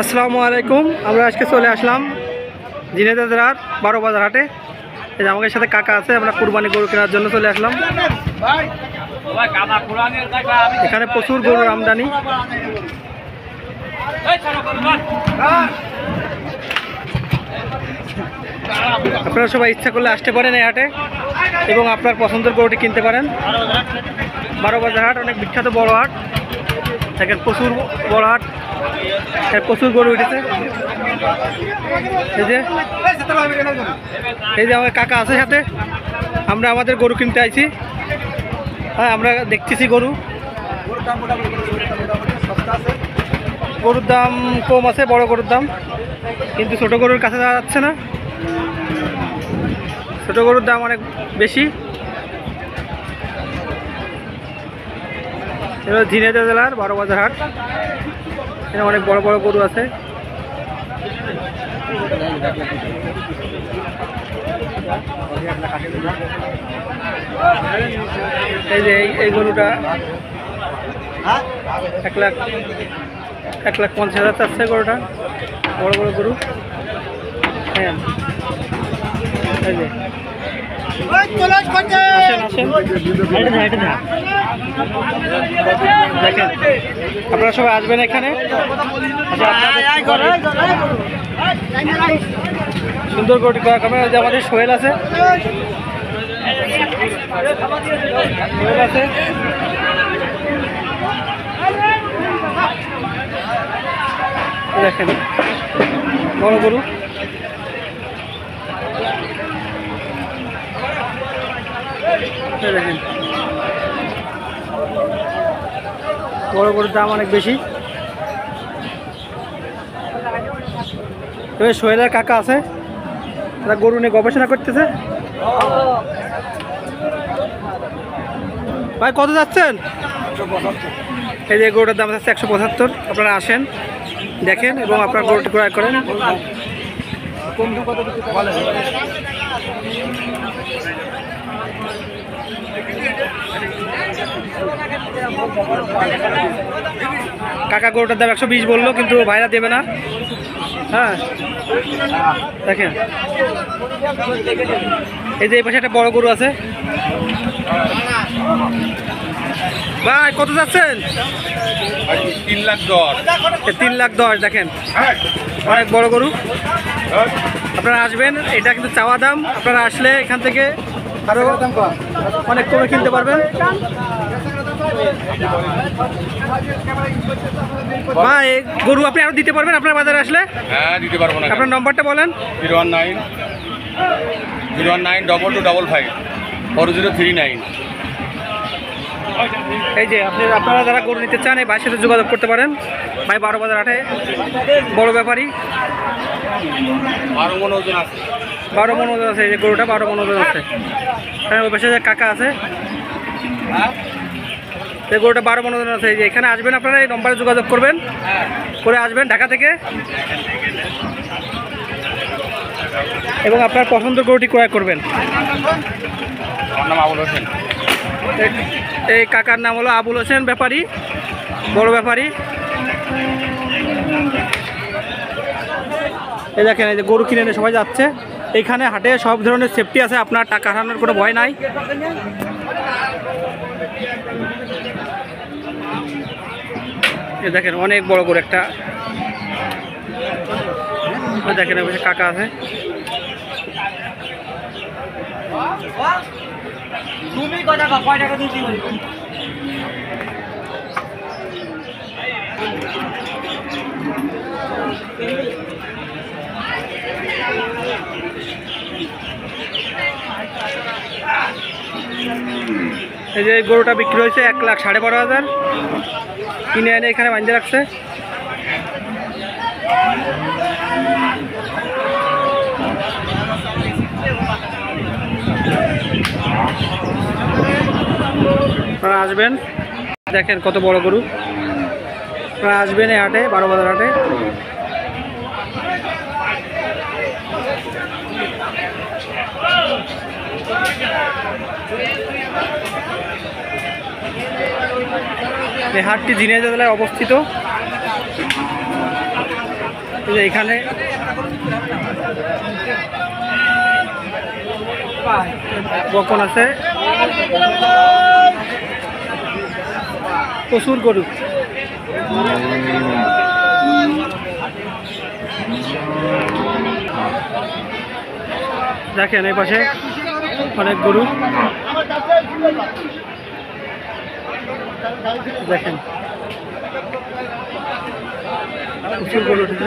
আসসালামু আলাইকুম। আমরা আজকে চলে আসলাম ঝিনাইদহ জেলার 12 বাজার হাটে। এই যে আমাদের সাথে কাকা আছে, আমরা কুরবানি গরু কেনার জন্য চলে আসলাম। এখানে প্রচুর গরুর আমদানি। আপনারা সবাই ইচ্ছা করলে আসতে পারেন এই হাটে এবং আপনার পছন্দের গরুটি কিনতে পারেন। 12 বাজার হাট অনেক বিখ্যাত বড় হাট, দেখেন প্রচুর বড় হাট, প্রচুর গরু উঠেছে। এই যে আমার কাকা আছে সাথে, আমরা আমাদের গরু কিনতে আইছি। হ্যাঁ, আমরা দেখতেছি গরুর দাম কম আছে, বড় গরুর দাম, কিন্তু ছোট গরুর কাছে যাওয়া যাচ্ছে না। ছোট গরুর দাম অনেক বেশি। এবার ঝিনাইদহ জেলার 12 বাজার হাট, এখানে অনেক বড় বড় গরু আছে। এই যে এই গরুটা 1,50,000 চাচ্ছে গরুটা, বড় বড় গরু। হ্যাঁ, এই যে আসেন দেখেন, আপনারা সবাই আসবেন এখানে। সুন্দর গরুটি করা খাবে। যে আমাদের সোহেল আছে, দেখেন বড় গরু। দেখেন বড় গরুর দাম অনেক বেশি। তবে সোহেলের কাকা আছে, তারা গরু নিয়ে গবেষণা করতেছে। ভাই কত যাচ্ছেন? এই যে গরুটার দাম আছে 175। আপনারা আসেন, দেখেন এবং আপনার গরুটি ক্রয় করেন। কাকা গরুটার দাম 120 বললো, কিন্তু ভাইরা দেবে না। হ্যাঁ, দেখেন এই যে এই পাশে একটা বড় গরু আছে। ভাই কত যাচ্ছেন? 3,10,000। দেখেন অনেক বড় গরু। আপনারা আসবেন, এটা কিন্তু চাওয়া দাম। আপনারা আসলে এখান থেকে আরো অনেক কমে কিনতে পারবেন। ভাই গরু আপনি আরো দিতে পারবেন আপনার বাজারে আসলে? হ্যাঁ, দিতে পারবো না। আপনার নম্বরটা বলেন। 019 এই যে আপনারা যারা গরু নিতে চান এই ভাইয়ের সাথে যোগাযোগ করতে পারেন। ভাই 12 বাজার হাটে বড় ব্যাপারী। 12 মণ ওজন আছে। 12 মণ ওজন আছে। এই যে গরুটা 12 মণ ওজন আছে। হ্যাঁ, ওই পাশে যে কাকা আছে, এই গরুটা 12 মণ ওজন আছে। এই যে এখানে আসবেন, আপনারা এই নম্বরে যোগাযোগ করবেন, করে আসবেন ঢাকা থেকে এবং আপনার পছন্দের গরুটি ক্রয় করবেন। আমার নাম আবুল হোসেন। এই কাকার নাম হলো আবুল হোসেন, ব্যাপারী, বড় ব্যাপারী। এই দেখেন, এই যে গরু কিনে নিয়ে সবাই যাচ্ছে। এইখানে হাটে সব ধরনের সেফটি আছে, আপনার টাকা হারানোর কোনো ভয় নাই। এই দেখেন অনেক বড় গরু একটা। দেখেন ওই কাকা আছে। তুমি কয় টাকা দিচ্ছি? এই যে গরুটা বিক্রি হয়েছে 1,12,500। কিনে এনে এখানে বাঁধে রাখছে। আপনারা আসবেন, দেখেন কত বড় গরু। আপনারা আসবেন এই হাটে, 12 বাজার হাটে। এই হাটটি ঝিনাইদহ জেলায় অবস্থিত। এই যে এখানে বকন আছে, প্রচুর গরু। দেখেন এই পাশে অনেক গরু, দেখেন প্রচুর গরু উঠেছে।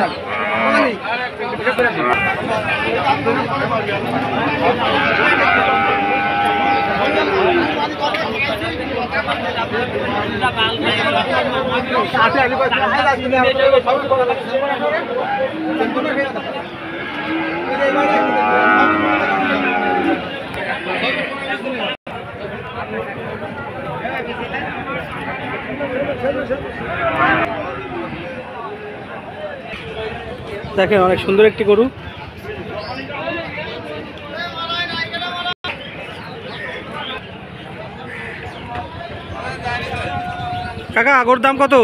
দেখেন অনেক সুন্দর একটি গরু। কাকা আগর দাম কত?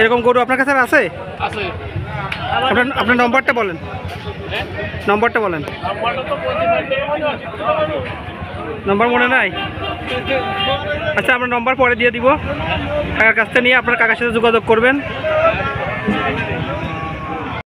এরকম গরু আপনার কাছে আছে? আপনার নম্বরটা বলেন, নম্বরটা বলেন। নম্বর মনে নাই? আচ্ছা আমরা নম্বর পরে দিয়ে দিব, কাকার কাছ থেকে নিয়ে আপনার কাকার সাথে যোগাযোগ করবেন।